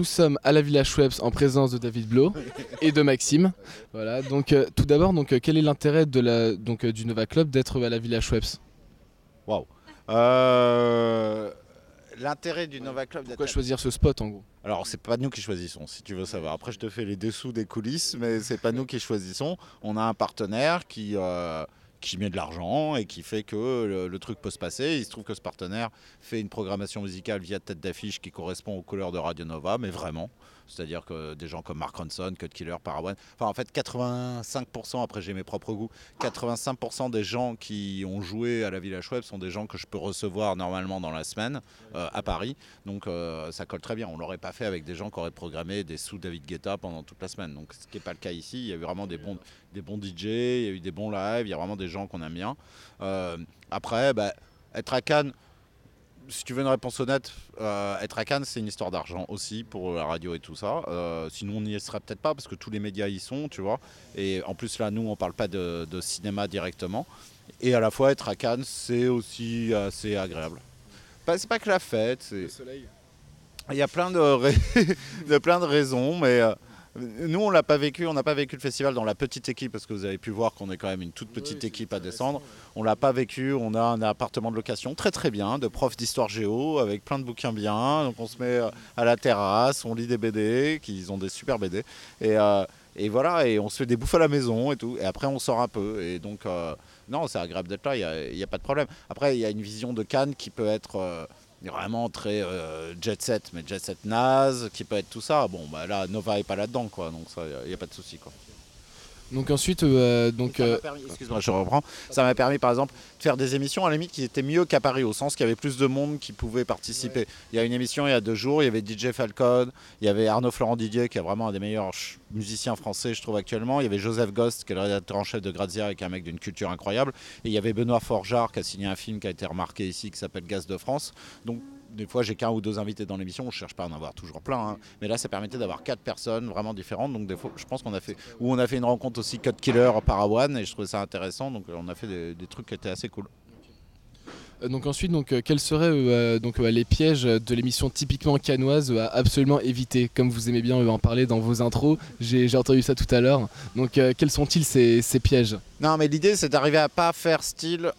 Nous sommes à la Villa Schweppes en présence de David Blo et de Maxime. Voilà, donc tout d'abord, quel est l'intérêt du Nova Club d'être à la Villa Schweppes? Waouh. L'intérêt du Nova Club Pourquoi d'être... choisir ce spot en gros? Alors, c'est pas nous qui choisissons, si tu veux savoir. Après, je te fais les dessous des coulisses, mais c'est pas nous qui choisissons. On a un partenaire qui met de l'argent et qui fait que le truc peut se passer. Il se trouve que ce partenaire fait une programmation musicale via tête d'affiche qui correspond aux couleurs de Radio Nova, mais vraiment. C'est-à-dire que des gens comme Mark Ronson, Cut Killer, Parawan. Enfin, en fait, 85%, après j'ai mes propres goûts, 85% des gens qui ont joué à la Villa Schweppes sont des gens que je peux recevoir normalement dans la semaine à Paris. Donc ça colle très bien. On ne l'aurait pas fait avec des gens qui auraient programmé des sous David Guetta pendant toute la semaine. Donc ce qui n'est pas le cas ici. Il y a eu vraiment des bons DJ, il y a eu des bons lives, il y a vraiment des gens qu'on aime bien. Après, être à Cannes, si tu veux une réponse honnête, être à Cannes, c'est une histoire d'argent aussi pour la radio et tout ça. Sinon, on n'y serait peut-être pas parce que tous les médias y sont, tu vois. Et en plus, là, nous, on parle pas de cinéma directement. Et à la fois, être à Cannes, c'est aussi assez agréable. C'est pas que la fête. Le soleil. Il y a plein plein de raisons, mais nous, on n'a pas vécu le festival dans la petite équipe, parce que vous avez pu voir qu'on est quand même une toute petite équipe à descendre. On l'a pas vécu, on a un appartement de location très très bien, de prof d'histoire géo, avec plein de bouquins bien. Donc on se met à la terrasse, on lit des BD, qu'ils ont des super BD. Et voilà, et on se fait des bouffes à la maison et tout. Et après, on sort un peu. Et donc, non, c'est agréable d'être là, il n'y a pas de problème. Après, il y a une vision de Cannes qui peut être... vraiment très jet set, mais jet set naze, qui peut être tout ça. Bon, bah là, Nova est pas là-dedans, quoi, donc ça, il n'y a pas de souci, quoi. Donc ensuite, Excuse-moi, je reprends. Ça m'a permis, par exemple, de faire des émissions à la limite qui étaient mieux qu'à Paris, au sens qu'il y avait plus de monde qui pouvait participer. Ouais. Il y a une émission il y a 2 jours, il y avait DJ Falcon, il y avait Arnaud Florent Didier, qui est vraiment un des meilleurs musiciens français, je trouve, actuellement. Il y avait Joseph Ghost, qui est le rédacteur en chef de Grazia, avec un mec d'une culture incroyable. Et il y avait Benoît Forgeard, qui a signé un film qui a été remarqué ici, qui s'appelle Gaz de France. Donc, des fois, j'ai qu'un ou deux invités dans l'émission. On ne cherche pas à en avoir toujours plein, hein. Mais là, ça permettait d'avoir 4 personnes vraiment différentes. Donc, des fois, je pense qu'on a fait, ou on a fait une rencontre aussi Cut Killer Parawan, et je trouvais ça intéressant. Donc, on a fait des trucs qui étaient assez cool. donc ensuite, quels seraient les pièges de l'émission typiquement cannoise à absolument éviter, comme vous aimez bien en parler dans vos intros? J'ai entendu ça tout à l'heure. Donc quels sont-ils ces pièges? Non, mais l'idée, c'est d'arriver à pas faire style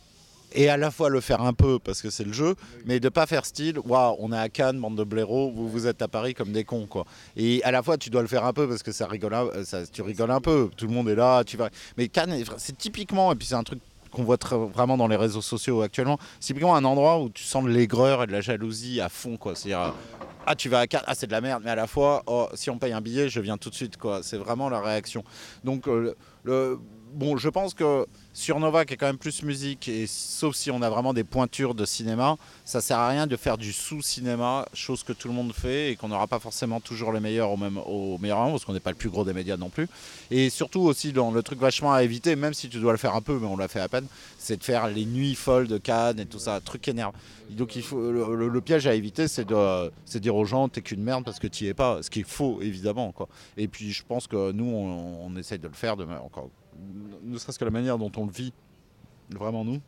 et à la fois le faire un peu parce que c'est le jeu, mais de pas faire style, waouh, on est à Cannes, bande de blaireaux, vous êtes à Paris comme des cons, quoi. Et à la fois, tu dois le faire un peu parce que tu rigoles un peu, tout le monde est là, tu vas. Mais Cannes, c'est typiquement, et puis c'est un truc qu'on voit vraiment dans les réseaux sociaux actuellement, c'est typiquement un endroit où tu sens de l'aigreur et de la jalousie à fond, quoi. C'est-à-dire, ah, tu vas à Cannes, ah, c'est de la merde, mais à la fois, oh, si on paye un billet, je viens tout de suite, quoi. C'est vraiment la réaction. Donc, bon, je pense que sur Nova, qui est quand même plus musique, et sauf si on a vraiment des pointures de cinéma, ça sert à rien de faire du sous-cinéma, chose que tout le monde fait et qu'on n'aura pas forcément toujours les meilleurs au meilleur moment, parce qu'on n'est pas le plus gros des médias non plus. Et surtout aussi, dans le truc vachement à éviter, même si tu dois le faire un peu, mais on l'a fait à peine, c'est de faire les nuits folles de Cannes et tout ça, un truc qui énerve. Donc il faut, le piège à éviter, c'est de dire aux gens, t'es qu'une merde parce que t'y es pas, ce qui est faux, évidemment, quoi. Et puis je pense que nous, on essaye de le faire encore. Ne serait-ce que la manière dont on le vit, vraiment nous,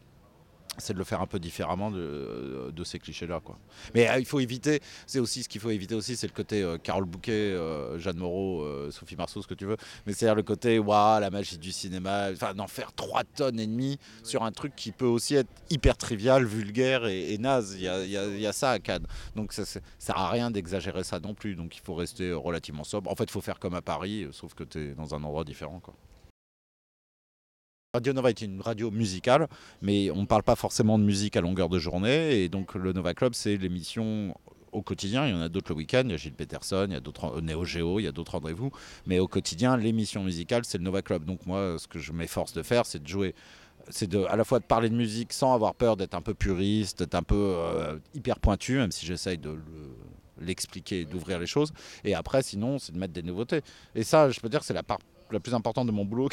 c'est de le faire un peu différemment de ces clichés-là, quoi. Mais il faut éviter, c'est aussi ce qu'il faut éviter aussi, c'est le côté Carole Bouquet, Jeanne Moreau, Sophie Marceau, ce que tu veux. Mais c'est-à-dire le côté, waouh, la magie du cinéma, enfin d'en faire 3 tonnes et demie sur un truc qui peut aussi être hyper trivial, vulgaire et naze. Il y a ça à Cannes. Donc ça sert à rien d'exagérer ça non plus. Donc il faut rester relativement sobre. En fait, il faut faire comme à Paris, sauf que tu es dans un endroit différent, quoi. Radio Nova est une radio musicale, mais on ne parle pas forcément de musique à longueur de journée. Et donc le Nova Club, c'est l'émission au quotidien. Il y en a d'autres le week-end, il y a Gilles Peterson, il y a d'autres Néo Géo, il y a d'autres rendez-vous. Mais au quotidien, l'émission musicale, c'est le Nova Club. Donc moi, ce que je m'efforce de faire, c'est de jouer, à la fois de parler de musique sans avoir peur d'être un peu puriste, d'être un peu hyper pointu, même si j'essaye de l'expliquer, d'ouvrir les choses. Et après, sinon, c'est de mettre des nouveautés. Et ça, je peux dire, c'est la part la plus importante de mon boulot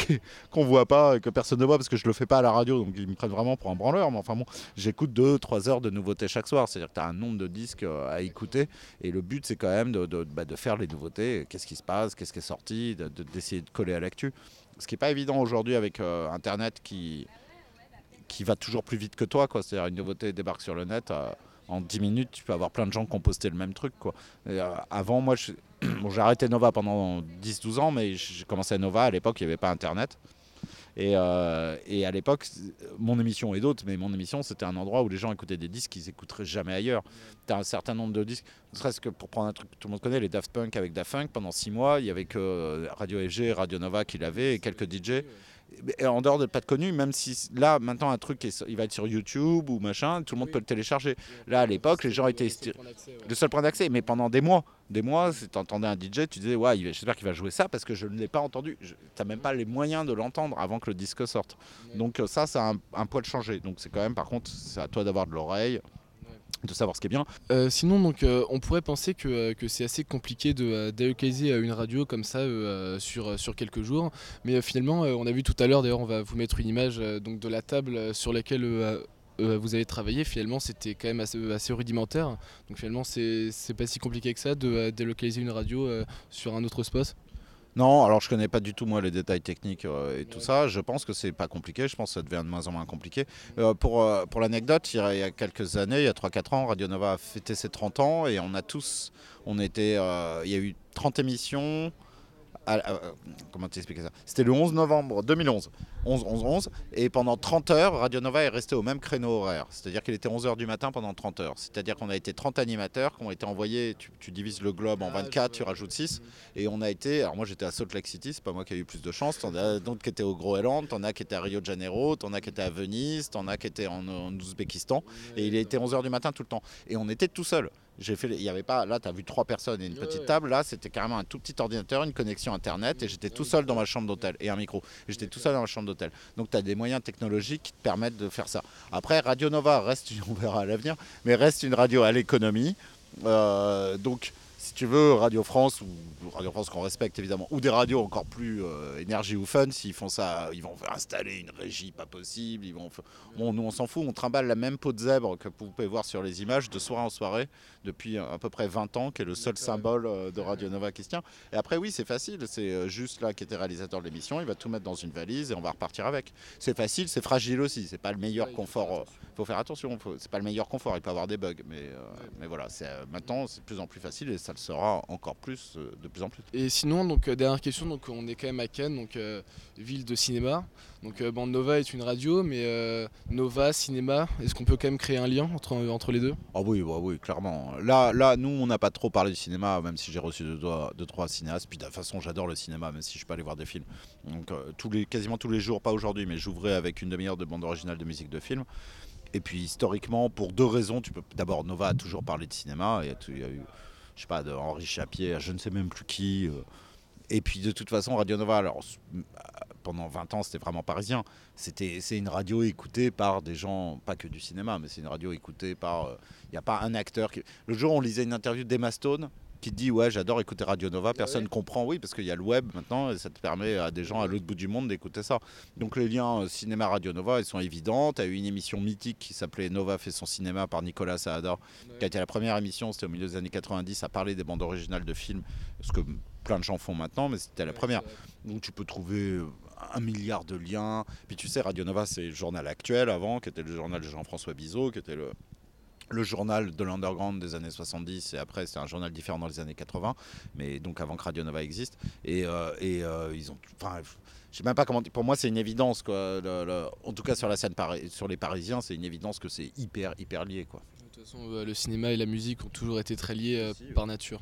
qu'on voit pas et que personne ne voit parce que je le fais pas à la radio, donc ils me prennent vraiment pour un branleur. Mais enfin bon, j'écoute 2-3 heures de nouveautés chaque soir, c'est-à-dire que tu as un nombre de disques à écouter et le but c'est quand même de faire les nouveautés, qu'est-ce qui se passe, qu'est-ce qui est sorti, d'essayer de coller à l'actu. Ce qui n'est pas évident aujourd'hui avec Internet qui va toujours plus vite que toi, quoi. C'est-à-dire une nouveauté débarque sur le net, en 10 minutes tu peux avoir plein de gens qui ont posté le même truc, quoi. Et, avant, moi Bon, j'ai arrêté Nova pendant 10-12 ans, mais j'ai commencé à Nova, à l'époque il n'y avait pas internet. Et à l'époque, mon émission et d'autres, mais mon émission c'était un endroit où les gens écoutaient des disques qu'ils n'écouteraient jamais ailleurs. Tu as un certain nombre de disques, ne serait-ce que pour prendre un truc que tout le monde connaît, les Daft Punk avec Daft Punk, pendant 6 mois, il n'y avait que Radio FG, Radio Nova qui l'avaient et quelques DJ. Et en dehors de pas de connus, même si là maintenant un truc il va être sur YouTube ou machin, tout le monde peut le télécharger. Là à l'époque, les gens étaient le seul point d'accès, mais pendant des mois, si tu entendais un DJ, tu disais ouais, j'espère qu'il va jouer ça parce que je ne l'ai pas entendu. Tu n'as même pas les moyens de l'entendre avant que le disque sorte. Donc ça a un poil changé. Donc c'est quand même, par contre, c'est à toi d'avoir de l'oreille, de savoir ce qui est bien. Sinon, donc, on pourrait penser que c'est assez compliqué de délocaliser une radio comme ça sur quelques jours. Mais finalement, on a vu tout à l'heure, d'ailleurs, on va vous mettre une image donc, de la table sur laquelle vous avez travaillé. Finalement, c'était quand même assez rudimentaire. Donc finalement, c'est pas si compliqué que ça de délocaliser une radio sur un autre poste. Non, alors je connais pas du tout moi les détails techniques et tout ça. Je pense que c'est pas compliqué. Je pense que ça devient de moins en moins compliqué. Pour l'anecdote, il y a quelques années, il y a 3-4 ans, Radio Nova a fêté ses 30 ans et il y a eu 30 émissions. Comment t'expliquer ça? C'était le 11 novembre 2011, 11 et pendant 30 heures, Radio Nova est resté au même créneau horaire, c'est-à-dire qu'il était 11h du matin pendant 30 heures, c'est-à-dire qu'on a été 30 animateurs qui ont été envoyés, tu divises le globe en 24, tu rajoutes 6, et on a été, alors moi j'étais à Salt Lake City, c'est pas moi qui ai eu plus de chance, t'en as d'autres qui étaient au Groenland, t'en as qui étaient à Rio de Janeiro, t'en as qui étaient à Venise, t'en as qui étaient en Ouzbékistan, et il était 11h du matin tout le temps, et on était tout seul. Il y avait pas, là tu as vu 3 personnes et une petite table, là c'était carrément un tout petit ordinateur, une connexion internet et j'étais tout seul dans ma chambre d'hôtel et un micro. Et j'étais tout seul dans ma chambre d'hôtel. Donc tu as des moyens technologiques qui te permettent de faire ça. Après Radio Nova reste, on verra à l'avenir, mais reste une radio à l'économie. Donc si tu veux Radio France, ou Radio France qu'on respecte évidemment, ou des radios encore plus énergie ou fun, s'ils font ça, ils vont installer une régie pas possible, bon, nous on s'en fout, on trimballe la même peau de zèbre que vous pouvez voir sur les images de soirée en soirée depuis à peu près 20 ans, qui est le seul symbole de Radio Nova qui se tient. Et après oui, c'est facile, c'est juste là qui était réalisateur de l'émission, il va tout mettre dans une valise et on va repartir avec. C'est facile, c'est fragile aussi, c'est pas le meilleur confort, faut faire attention, c'est pas le meilleur confort, il peut y avoir des bugs, mais voilà, maintenant c'est de plus en plus facile et ça le sera encore plus, de plus en plus. Et sinon, donc dernière question, donc on est quand même à Cannes, donc ville de cinéma. Donc Nova est une radio, mais Nova, cinéma, est-ce qu'on peut quand même créer un lien entre les deux? Ah oui, clairement. Là, nous, on n'a pas trop parlé du cinéma, même si j'ai reçu 2-3 cinéastes. Puis de toute façon, j'adore le cinéma, même si je suis pas allé voir des films. Donc quasiment tous les jours, pas aujourd'hui, mais j'ouvrais avec une demi-heure de bande originale de musique de film. Et puis historiquement, pour 2 raisons, d'abord Nova a toujours parlé de cinéma. Il y a eu, je sais pas, de Henri Chapier, je ne sais même plus qui. Et puis de toute façon, Radio Nova, alors pendant 20 ans, c'était vraiment parisien. C'est une radio écoutée par des gens, pas que du cinéma, mais c'est une radio écoutée par... Il n'y a pas un acteur qui... Le jour, on lisait une interview d'Emma Stone qui dit ouais, j'adore écouter Radio Nova, personne ne comprend, oui, parce qu'il y a le web maintenant et ça te permet à des gens à l'autre bout du monde d'écouter ça. Donc les liens cinéma Radio Nova, ils sont évidents. Tu as eu une émission mythique qui s'appelait Nova fait son cinéma par Nicolas Saada, qui a été la première émission, c'était au milieu des années 90, à parler des bandes originales de films, ce que plein de gens font maintenant, mais c'était la première. Donc tu peux trouver 1 milliard de liens. Puis tu sais, Radio Nova, c'est le journal actuel avant, qui était le journal de Jean-François Bizot, qui était le journal de l'underground des années 70, et après c'était un journal différent dans les années 80, mais donc avant que Radio Nova existe. Et ils ont... Enfin, je sais même pas comment... Pour moi, c'est une évidence, quoi. En tout cas, sur la scène, sur les Parisiens, c'est une évidence que c'est hyper lié, quoi. De toute façon, le cinéma et la musique ont toujours été très liés par nature.